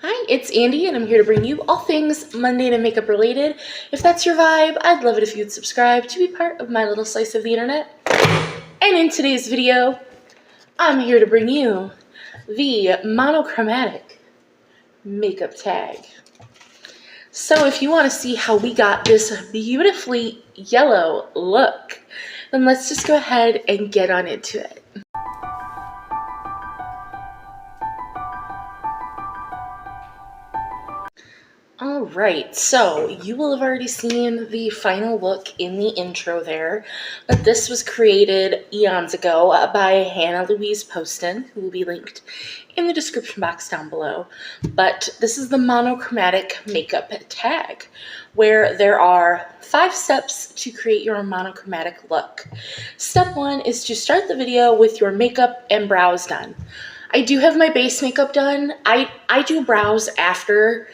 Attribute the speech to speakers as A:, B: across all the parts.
A: Hi, it's Andy, and I'm here to bring you all things mundane and makeup related. If that's your vibe, I'd love it if you'd subscribe to be part of my little slice of the internet. And in today's video, I'm here to bring you the Monochromatic Makeup Tag. So if you want to see how we got this beautifully yellow look, then let's just go ahead and get on into it. Alright, so you will have already seen the final look in the intro there, but this was created eons ago by Hannah Louise Poston, who will be linked in the description box down below. But this is the Monochromatic Makeup Tag, where there are 5 steps to create your monochromatic look. Step 1 is to start the video with your makeup and brows done. I do have my base makeup done. I do brows after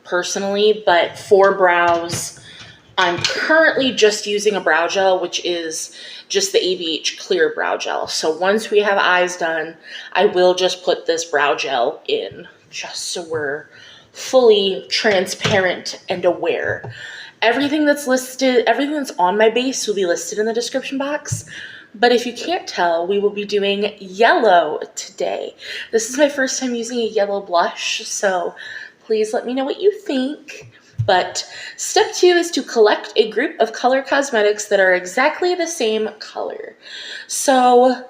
A: personally, but for brows, I'm currently just using a brow gel, which is just the ABH Clear Brow Gel. So once we have eyes done, I will just put this brow gel in, just so we're fully transparent and aware. Everything that's listed, everything that's on my base will be listed in the description box. But if you can't tell, we will be doing yellow today. This is my first time using a yellow blush, so please let me know what you think. But step 2 is to collect a group of color cosmetics that are exactly the same color. So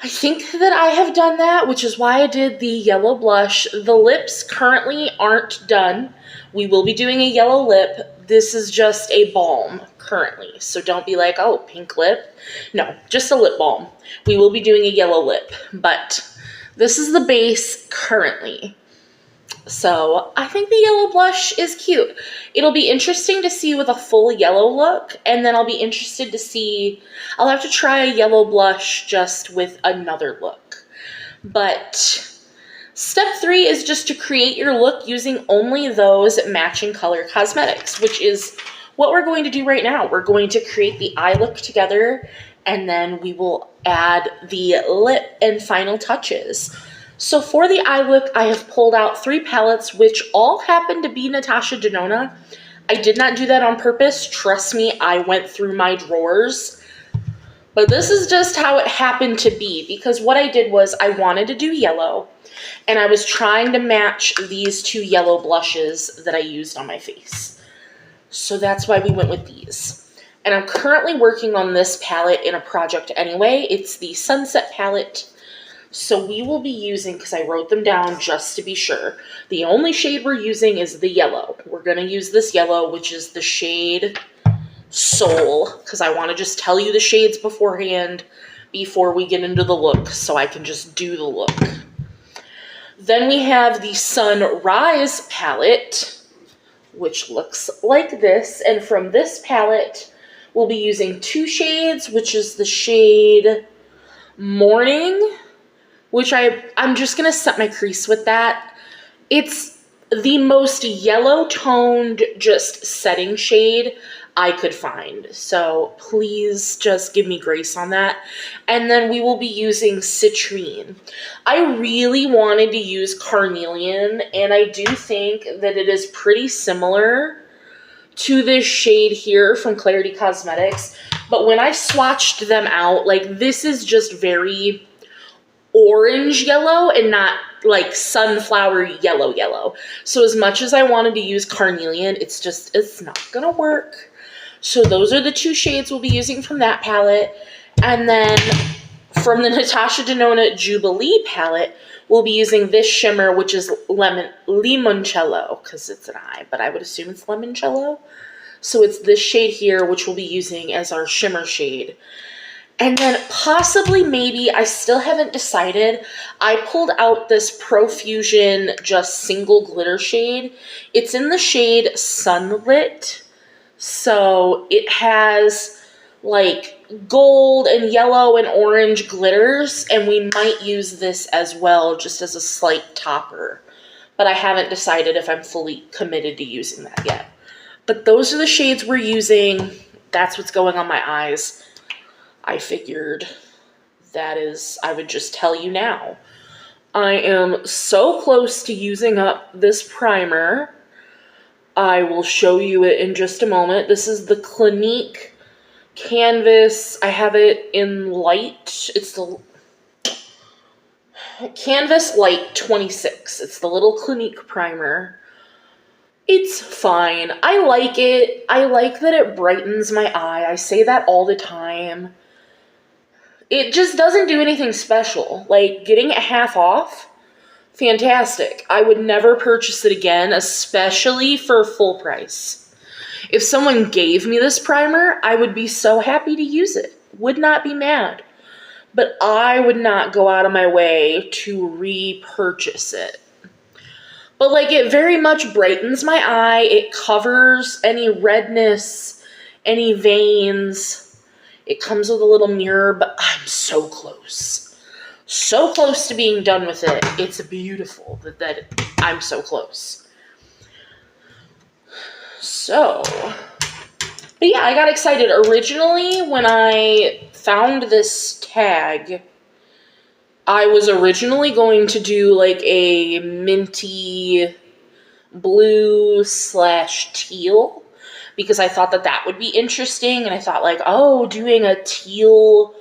A: I think that I have done that, which is why I did the yellow blush. The lips currently aren't done. We will be doing a yellow lip. This is just a balm currently, so don't be like, oh, pink lip. No, just a lip balm. We will be doing a yellow lip, but this is the base currently. So I think the yellow blush is cute. It'll be interesting to see with a full yellow look, and then I'll be interested to see, I'll have to try a yellow blush just with another look. But step 3 is just to create your look using only those matching color cosmetics, which is what we're going to do right now. We're going to create the eye look together, and then we will add the lip and final touches. So for the eye look, I have pulled out 3 palettes, which all happen to be Natasha Denona. I did not do that on purpose. Trust me, I went through my drawers. But this is just how it happened to be, because what I did was I wanted to do yellow, and I was trying to match these 2 yellow blushes that I used on my face. So that's why we went with these. And I'm currently working on this palette in a project anyway. It's the Sunset palette. So we will be using, because I wrote them down just to be sure, the only shade we're using is the yellow. We're going to use this yellow, which is the shade Soul, because I want to just tell you the shades beforehand before we get into the look, so I can just do the look. Then we have the Sunrise palette, which looks like this, and from this palette, we'll be using 2 shades, which is the shade Morning, which I'm just going to set my crease with that. It's the most yellow-toned, just setting shade I could find. So please just give me grace on that. And then we will be using Citrine. I really wanted to use Carnelian, and I do think that it is pretty similar to this shade here from Klarity Cosmetics. But when I swatched them out, like, this is just very orange yellow and not like sunflowery yellow. So as much as I wanted to use Carnelian, it's not gonna work. So those are the 2 shades we'll be using from that palette. And then from the Natasha Denona Jubilee palette, we'll be using this shimmer, which is Limoncello, because it's an eye, but I would assume it's Limoncello. So it's this shade here, which we'll be using as our shimmer shade. And then possibly, maybe, I still haven't decided, I pulled out this Profusion just single glitter shade. It's in the shade Sunlit. So it has like gold and yellow and orange glitters, and we might use this as well just as a slight topper. But I haven't decided if I'm fully committed to using that yet. But those are the shades we're using. That's what's going on my eyes. I figured I would just tell you now. I am so close to using up this primer. I will show you it in just a moment. This is the Clinique Canvas. I have it in light. It's the Canvas Light 26. It's the little Clinique primer. It's fine. I like it. I like that it brightens my eye. I say that all the time. It just doesn't do anything special. Like, getting it half off, fantastic. I would never purchase it again, especially for full price. If someone gave me this primer, I would be so happy to use it. Would not be mad. But I would not go out of my way to repurchase it. But, like, it very much brightens my eye. It covers any redness, any veins. It comes with a little mirror, but I'm so close. So close to being done with it. It's beautiful that I'm so close. So, but yeah, I got excited. Originally, when I found this tag, I was originally going to do like a minty blue / teal because I thought that would be interesting, and I thought like, oh, doing a teal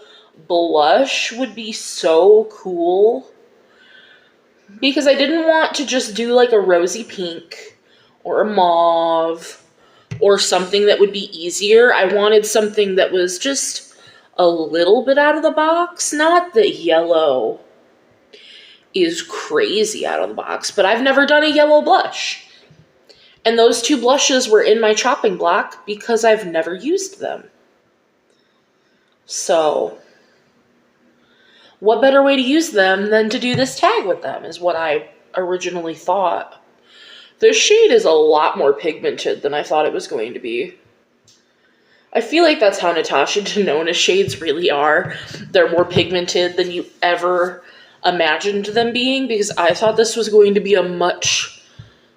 A: blush would be so cool because I didn't want to just do like a rosy pink or a mauve or something that would be easier. I wanted something that was just a little bit out of the box. Not that yellow is crazy out of the box, but I've never done a yellow blush. And those two blushes were in my chopping block because I've never used them. So, what better way to use them than to do this tag with them is what I originally thought. This shade is a lot more pigmented than I thought it was going to be. I feel like that's how Natasha Denona shades really are. They're more pigmented than you ever imagined them being, because I thought this was going to be a much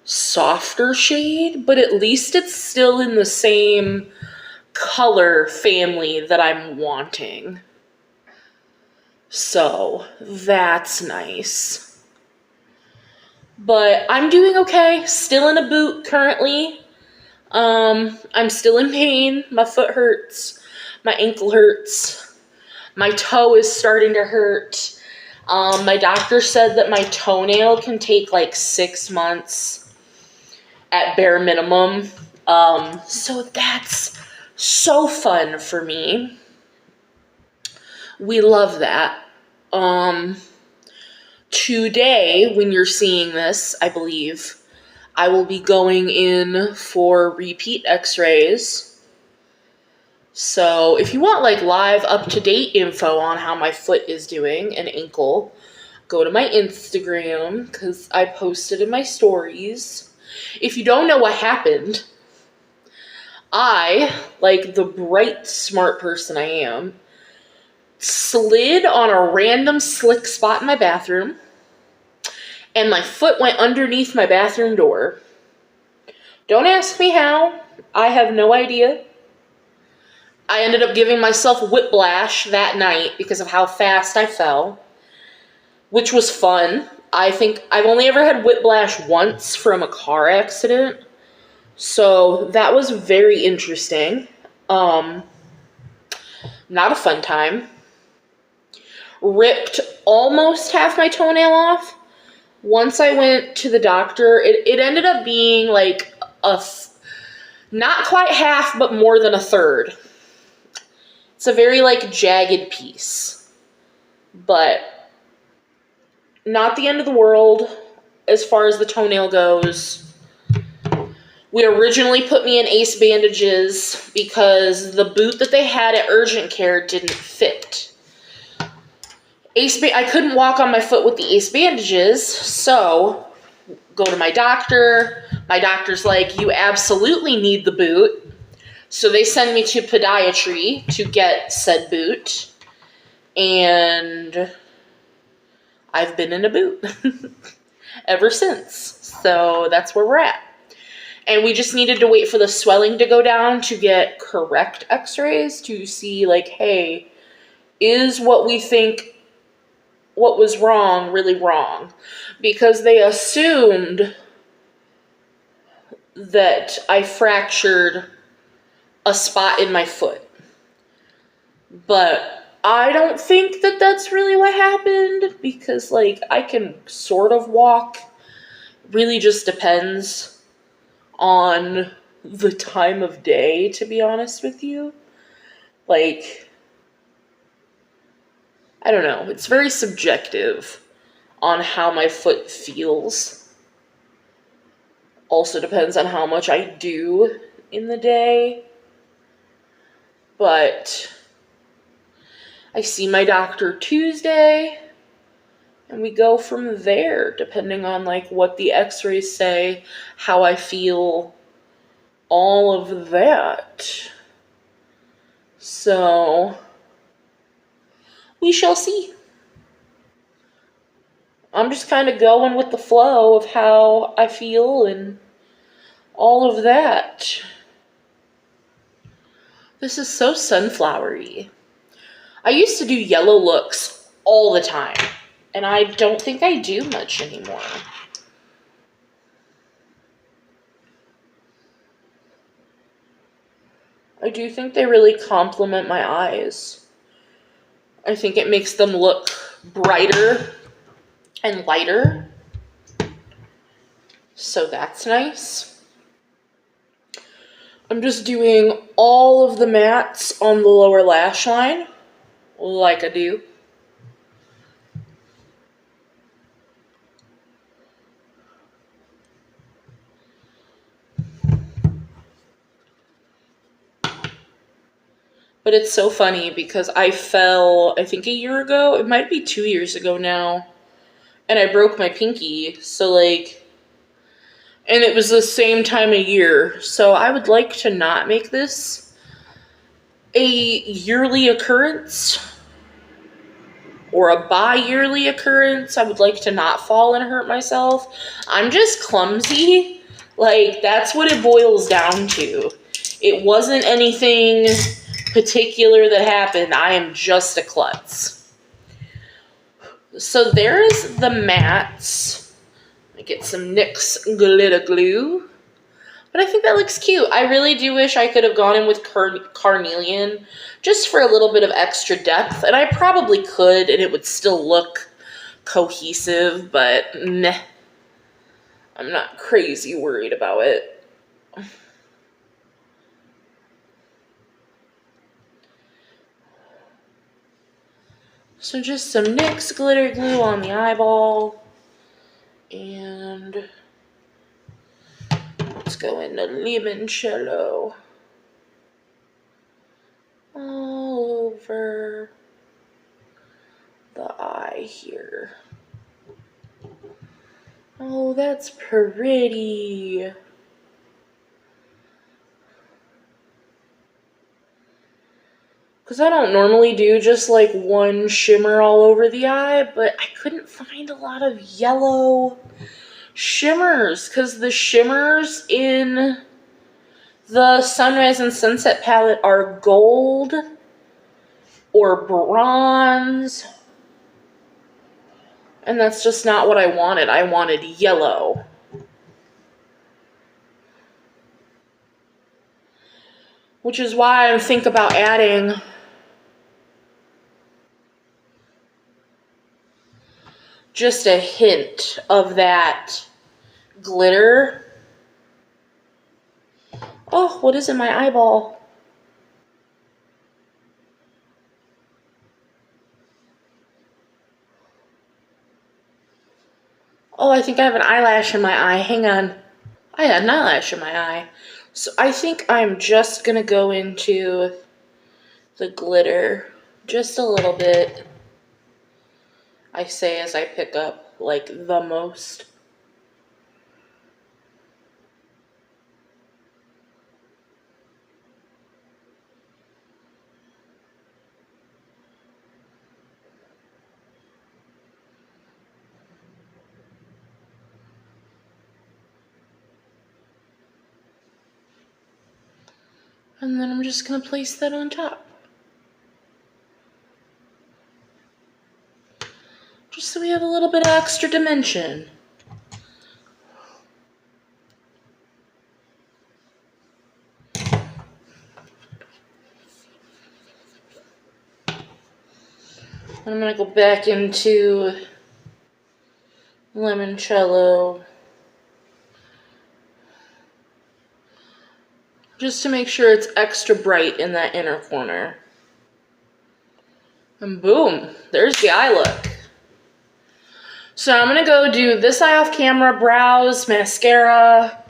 A: softer shade, but at least it's still in the same color family that I'm wanting. So, that's nice. But I'm doing okay. Still in a boot currently. I'm still in pain. My foot hurts. My ankle hurts. My toe is starting to hurt. My doctor said that my toenail can take like 6 months at bare minimum. So that's so fun for me. We love that. Today, when you're seeing this, I believe, I will be going in for repeat x-rays. So if you want like live up-to-date info on how my foot is doing and ankle, go to my Instagram because I posted in my stories. If you don't know what happened, I, like the bright, smart person I am, slid on a random slick spot in my bathroom, and my foot went underneath my bathroom door. Don't ask me how. I have no idea. I ended up giving myself whiplash that night because of how fast I fell, which was fun. I think I've only ever had whiplash once from a car accident, so that was very interesting. Not a fun time. Ripped almost half my toenail off. Once I went to the doctor, it ended up being like not quite half, but more than a third. It's a very like jagged piece, but not the end of the world as far as the toenail goes. We originally put me in ace bandages because the boot that they had at urgent care didn't fit. I couldn't walk on my foot with the ace bandages, so go to my doctor. My doctor's like, you absolutely need the boot. So they send me to podiatry to get said boot. And I've been in a boot ever since. So that's where we're at. And we just needed to wait for the swelling to go down to get correct x-rays to see like, hey, is what we think what was wrong really wrong, because they assumed that I fractured a spot in my foot. But I don't think that that's really what happened, because, like, I can sort of walk. Really just depends on the time of day, to be honest with you. Like, I don't know. It's very subjective on how my foot feels. Also depends on how much I do in the day. But I see my doctor Tuesday, and we go from there, depending on, like, what the x-rays say, how I feel, all of that. So, we shall see. I'm just kind of going with the flow of how I feel and all of that. This is so sunflowery. I used to do yellow looks all the time, and I don't think I do much anymore. I do think they really complement my eyes. I think it makes them look brighter and lighter. So that's nice. I'm just doing all of the mattes on the lower lash line, like I do. But it's so funny because I fell, I think a year ago, it might be 2 years ago now, and I broke my pinky, so like, and it was the same time of year, so I would like to not make this a yearly occurrence, or a bi-yearly occurrence. I would like to not fall and hurt myself. I'm just clumsy, like, that's what it boils down to. It wasn't anything particular that happened. I am just a klutz. So there's the mattes. I get some NYX glitter glue. But I think that looks cute. I really do wish I could have gone in with carnelian just for a little bit of extra depth. And I probably could, and it would still look cohesive, but meh. I'm not crazy worried about it. So just some NYX glitter glue on the eyeball. And let's go into limoncello all over the eye here. Oh, that's pretty. Because I don't normally do just like one shimmer all over the eye, but I couldn't find a lot of yellow shimmers, because the shimmers in the Sunrise and Sunset palette are gold or bronze, and that's just not what I wanted. I wanted yellow. Which is why I think about adding just a hint of that glitter. Oh, what is in my eyeball? Oh, I think I have an eyelash in my eye. Hang on. I had an eyelash in my eye. So I think I'm just going to go into the glitter just a little bit. I say as I pick up, like, the most. And then I'm just going to place that on top. give a little bit of extra dimension. I'm going to go back into limoncello just to make sure it's extra bright in that inner corner. And boom, there's the eye look. So I'm going to go do this eye off camera, brows, mascara,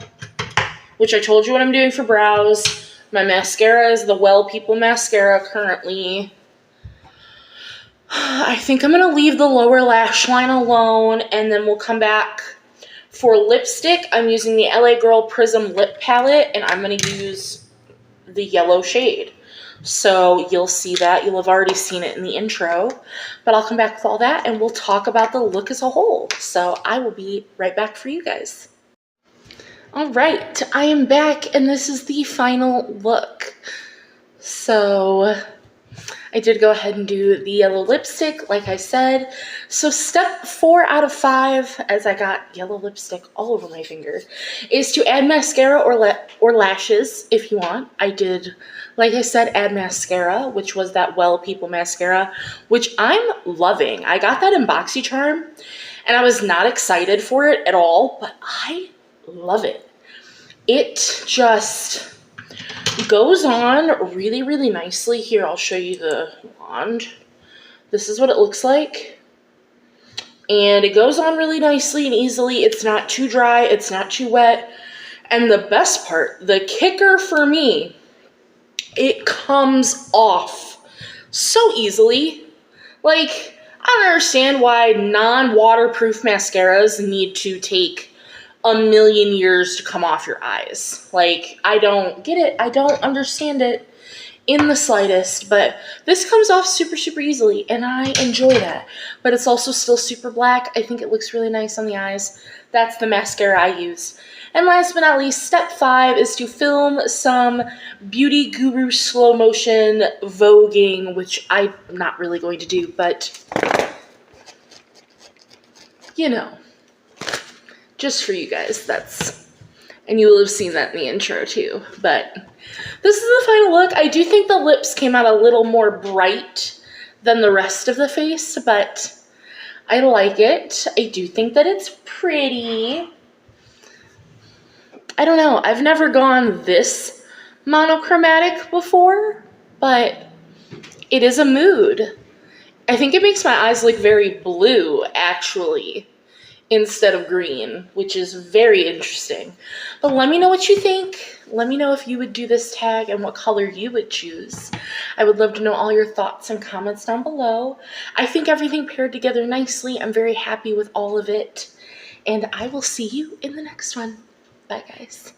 A: which I told you what I'm doing for brows. My mascara is the Well People mascara currently. I think I'm going to leave the lower lash line alone, and then we'll come back for lipstick. I'm using the LA Girl Prism Lip Palette, and I'm going to use the yellow shade. So you'll see that. You'll have already seen it in the intro, but I'll come back with all that, and we'll talk about the look as a whole. So I will be right back for you guys. All right, I am back, and this is the final look. So I did go ahead and do the yellow lipstick, like I said. So step 4 out of 5, as I got yellow lipstick all over my finger, is to add mascara or lashes if you want. I did, like I said, add mascara, which was that Well People mascara, which I'm loving. I got that in BoxyCharm, and I was not excited for it at all, but I love it. It just goes on really, really nicely. Here, I'll show you the wand. This is what it looks like. And it goes on really nicely and easily. It's not too dry. It's not too wet. And the best part, the kicker for me, it comes off so easily. Like, I don't understand why non-waterproof mascaras need to take a million years to come off your eyes. Like, I don't get it. I don't understand it in the slightest, but this comes off super, super easily, and I enjoy that. But it's also still super black. I think it looks really nice on the eyes. That's the mascara I used. And last but not least, step 5 is to film some Beauty Guru slow motion voguing, which I'm not really going to do, but you know, just for you guys, and you will have seen that in the intro too. But this is the final look. I do think the lips came out a little more bright than the rest of the face, but I like it. I do think that it's pretty. I don't know. I've never gone this monochromatic before, but it is a mood. I think it makes my eyes look very blue, actually, instead of green, which is very interesting. But let me know what you think. Let me know if you would do this tag and what color you would choose. I would love to know all your thoughts and comments down below. I think everything paired together nicely. I'm very happy with all of it. And I will see you in the next one. Bye, guys.